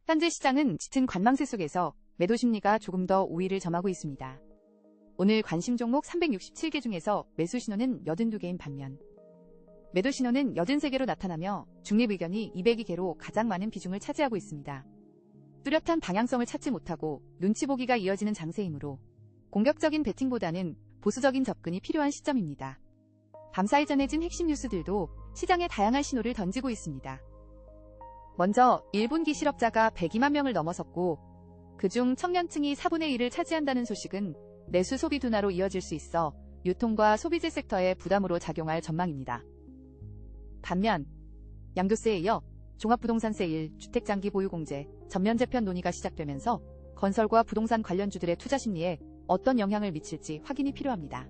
현재 시장은 짙은 관망세 속에서 매도 심리가 조금 더 우위를 점하고 있습니다. 오늘 관심 종목 367개 중에서 매수 신호는 82개인 반면 매도 신호는 83개로 나타나며 중립 의견이 202개로 가장 많은 비중을 차지하고 있습니다. 뚜렷한 방향성을 찾지 못하고 눈치 보기가 이어지는 장세이므로 공격적인 배팅보다는 보수적인 접근이 필요한 시점입니다. 밤사이 전해진 핵심 뉴스들도 시장에 다양한 신호를 던지고 있습니다. 먼저 1분기 실업자가 102만 명을 넘어섰고 그중 청년층이 4분의 1을 차지한다는 소식은 내수 소비 둔화로 이어질 수 있어 유통과 소비재 섹터에 부담으로 작용할 전망입니다. 반면 양도세에 이어 종합부동산 세일, 주택장기 보유공제, 전면 재편 논의가 시작되면서 건설과 부동산 관련주들의 투자 심리에 어떤 영향을 미칠지 확인이 필요합니다.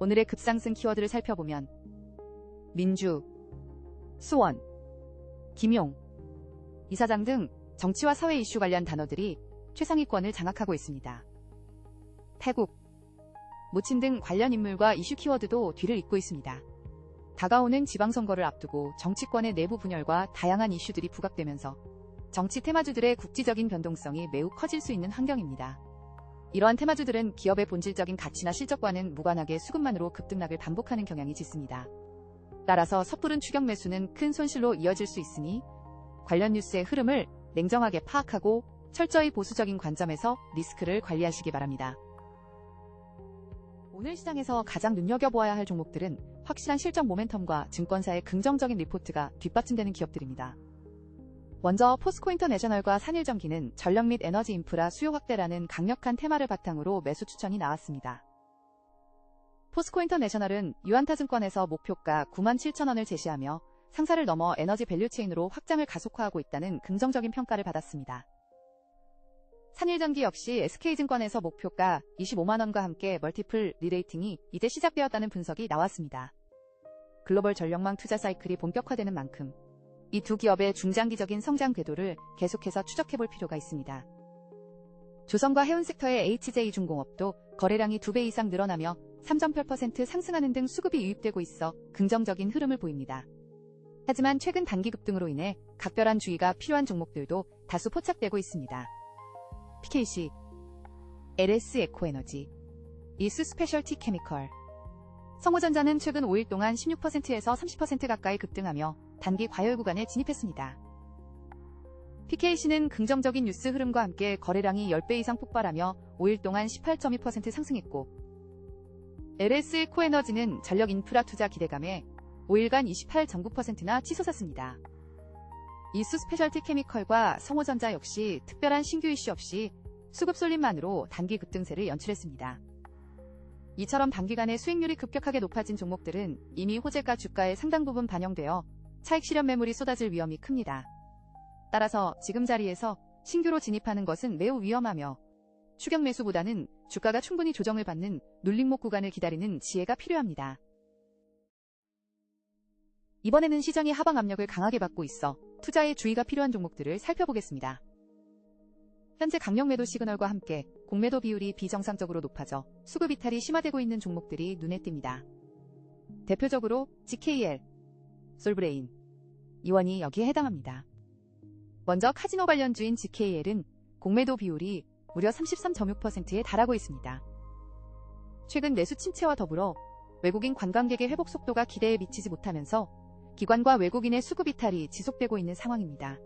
오늘의 급상승 키워드를 살펴보면 민주, 수원, 김용, 이사장 등 정치와 사회 이슈 관련 단어들이 최상위권을 장악하고 있습니다. 태국, 모친 등 관련 인물과 이슈 키워드도 뒤를 잇고 있습니다. 다가오는 지방선거를 앞두고 정치권의 내부 분열과 다양한 이슈들이 부각되면서 정치 테마주들의 국지적인 변동성이 매우 커질 수 있는 환경입니다. 이러한 테마주들은 기업의 본질적인 가치나 실적과는 무관하게 수급만으로 급등락을 반복하는 경향이 짙습니다. 따라서 섣부른 추격 매수는 큰 손실로 이어질 수 있으니 관련 뉴스의 흐름을 냉정하게 파악하고 철저히 보수적인 관점에서 리스크를 관리하시기 바랍니다. 오늘 시장에서 가장 눈여겨보아야 할 종목들은 확실한 실적 모멘텀과 증권사의 긍정적인 리포트가 뒷받침되는 기업들입니다. 먼저 포스코 인터내셔널과 산일전기는 전력 및 에너지 인프라 수요 확대라는 강력한 테마를 바탕으로 매수 추천이 나왔습니다. 포스코 인터내셔널은 유안타증권에서 목표가 97,000원을 제시하며 상사를 넘어 에너지 밸류체인으로 확장을 가속화하고 있다는 긍정적인 평가를 받았습니다. 산일전기 역시 SK증권에서 목표가 25만원과 함께 멀티플 리레이팅이 이제 시작되었다는 분석이 나왔습니다. 글로벌 전력망 투자 사이클이 본격화되는 만큼 이 두 기업의 중장기적인 성장 궤도를 계속해서 추적해볼 필요가 있습니다. 조선과 해운 섹터의 HJ중공업도 거래량이 2배 이상 늘어나며 3.8% 상승하는 등 수급이 유입되고 있어 긍정적인 흐름을 보입니다. 하지만 최근 단기 급등으로 인해 각별한 주의가 필요한 종목들도 다수 포착되고 있습니다. PKC, LS 에코에너지, 이스 스페셜티 케미컬, 성우전자는 최근 5일 동안 16%에서 30% 가까이 급등하며 단기 과열 구간에 진입했습니다. PKC는 긍정적인 뉴스 흐름과 함께 거래량이 10배 이상 폭발하며 5일 동안 18.2% 상승했고 LS 에코에너지는 전력 인프라 투자 기대감에 5일간 28.9%나 치솟았습니다. 이수 스페셜티 케미컬과 성호전자 역시 특별한 신규 이슈 없이 수급 쏠림만으로 단기 급등세를 연출했습니다. 이처럼 단기간에 수익률이 급격하게 높아진 종목들은 이미 호재가 주가에 상당 부분 반영되어 차익 실현 매물이 쏟아질 위험이 큽니다. 따라서 지금 자리에서 신규로 진입하는 것은 매우 위험하며 추격 매수보다는 주가가 충분히 조정을 받는 눌림목 구간을 기다리는 지혜가 필요합니다. 이번에는 시장이 하방 압력을 강하게 받고 있어 투자에 주의가 필요한 종목들을 살펴보겠습니다. 현재 강력 매도 시그널과 함께 공매도 비율이 비정상적으로 높아져 수급 이탈이 심화되고 있는 종목들이 눈에 띕니다. 대표적으로 GKL, 솔브레인, 이원이 여기에 해당합니다. 먼저 카지노 관련주인 GKL은 공매도 비율이 무려 33.6%에 달하고 있습니다. 최근 내수 침체와 더불어 외국인 관광객의 회복 속도가 기대에 미치지 못하면서 기관과 외국인의 수급 이탈이 지속되고 있는 상황입니다.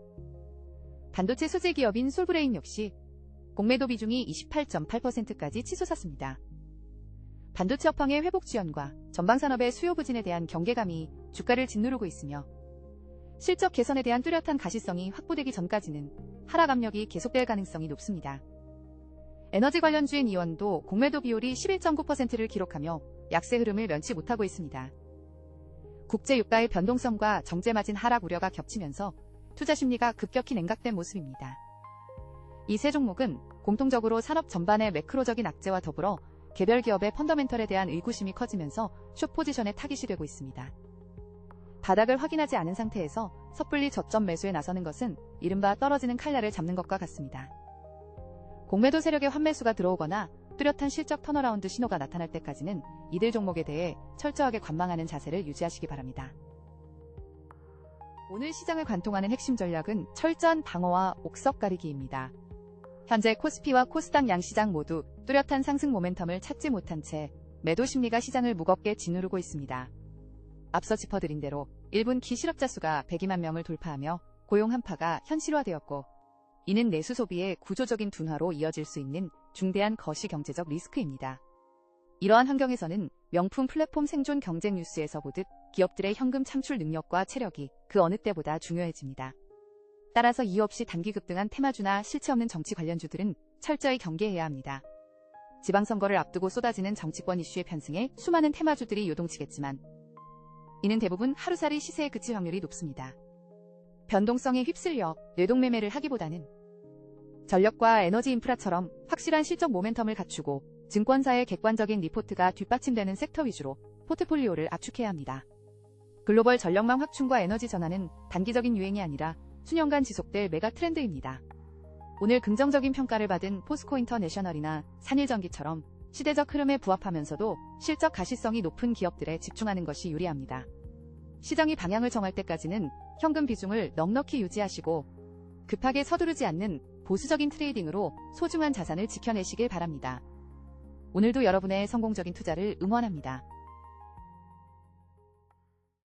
반도체 소재 기업인 솔브레인 역시 공매도 비중이 28.8%까지 치솟았습니다. 반도체 업황의 회복 지연과 전방산업의 수요 부진에 대한 경계감이 주가를 짓누르고 있으며 실적 개선에 대한 뚜렷한 가시성이 확보되기 전까지는 하락 압력이 계속될 가능성이 높습니다. 에너지 관련주인 이원도 공매도 비율이 11.9%를 기록하며 약세 흐름을 면치 못하고 있습니다. 국제 유가의 변동성과 정제 마진 하락 우려가 겹치면서 투자 심리가 급격히 냉각된 모습입니다. 이 세 종목은 공통적으로 산업 전반의 매크로적인 악재와 더불어 개별 기업의 펀더멘털에 대한 의구심이 커지면서 숏 포지션에 타깃이 되고 있습니다. 바닥을 확인하지 않은 상태에서 섣불리 저점 매수에 나서는 것은 이른바 떨어지는 칼날을 잡는 것과 같습니다. 공매도 세력의 환매수가 들어오거나 뚜렷한 실적 턴어라운드 신호가 나타날 때까지는 이들 종목에 대해 철저하게 관망하는 자세를 유지하시기 바랍니다. 오늘 시장을 관통하는 핵심 전략은 철저한 방어와 옥석 가리기입니다. 현재 코스피와 코스닥 양시장 모두 뚜렷한 상승 모멘텀을 찾지 못한 채 매도 심리가 시장을 무겁게 짓누르고 있습니다. 앞서 짚어드린 대로 1분기 실업자 수가 102만 명을 돌파하며 고용 한파가 현실화되었고, 이는 내수 소비의 구조적인 둔화로 이어질 수 있는 중대한 거시 경제적 리스크입니다. 이러한 환경에서는 명품 플랫폼 생존 경쟁 뉴스에서 보듯 기업들의 현금 창출 능력과 체력이 그 어느 때보다 중요해집니다. 따라서 이유 없이 단기 급등한 테마주나 실체 없는 정치 관련주들은 철저히 경계해야 합니다. 지방선거를 앞두고 쏟아지는 정치권 이슈의 편승에 수많은 테마주들이 요동치겠지만 이는 대부분 하루살이 시세에 그칠 확률이 높습니다. 변동성에 휩쓸려 뇌동매매를 하기보다는 전력과 에너지 인프라처럼 확실한 실적 모멘텀을 갖추고 증권사의 객관적인 리포트가 뒷받침되는 섹터 위주로 포트폴리오를 압축해야 합니다. 글로벌 전력망 확충과 에너지 전환은 단기적인 유행이 아니라 수년간 지속될 메가 트렌드입니다. 오늘 긍정적인 평가를 받은 포스코 인터내셔널이나 산일전기처럼 시대적 흐름에 부합하면서도 실적 가시성이 높은 기업들에 집중하는 것이 유리합니다. 시장이 방향을 정할 때까지는 현금 비중을 넉넉히 유지하시고 급하게 서두르지 않는 보수적인 트레이딩으로 소중한 자산을 지켜내시길 바랍니다. 오늘도 여러분의 성공적인 투자를 응원합니다.